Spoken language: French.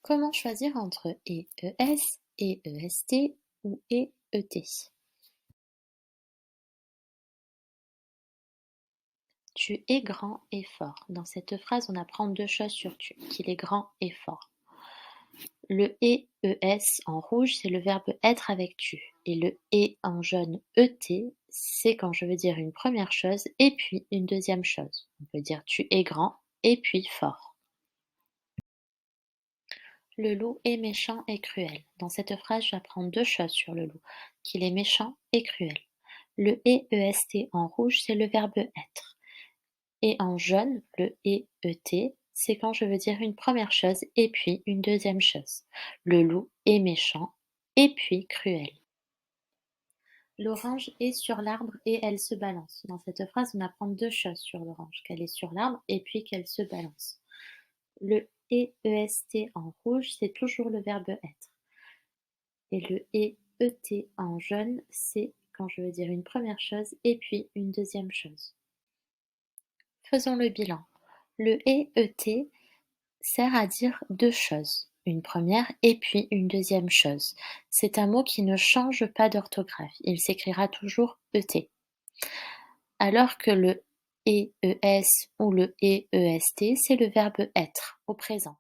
Comment choisir entre et ES, et EST ou et ET? Tu es grand et fort. Dans cette phrase, on apprend deux choses sur tu, qu'il est grand et fort. Le et ES en rouge, c'est le verbe être avec tu. Et le et en jaune ET, c'est quand je veux dire une première chose et puis une deuxième chose. On peut dire tu es grand et puis fort. Le loup est méchant et cruel. Dans cette phrase, j'apprends deux choses sur le loup, qu'il est méchant et cruel. Le et EST en rouge, c'est le verbe être. Et en jaune, le et ET, c'est quand je veux dire une première chose et puis une deuxième chose. Le loup est méchant et puis cruel. L'orange est sur l'arbre et elle se balance. Dans cette phrase, on apprend deux choses sur l'orange, qu'elle est sur l'arbre et puis qu'elle se balance. Le et EST en rouge, c'est toujours le verbe être. Et le et ET en jaune, c'est quand je veux dire une première chose et puis une deuxième chose. Faisons le bilan. Le et ET sert à dire deux choses, une première et puis une deuxième chose. C'est un mot qui ne change pas d'orthographe, il s'écrira toujours ET. Alors que le et ES ou le et EST, c'est le verbe être au présent.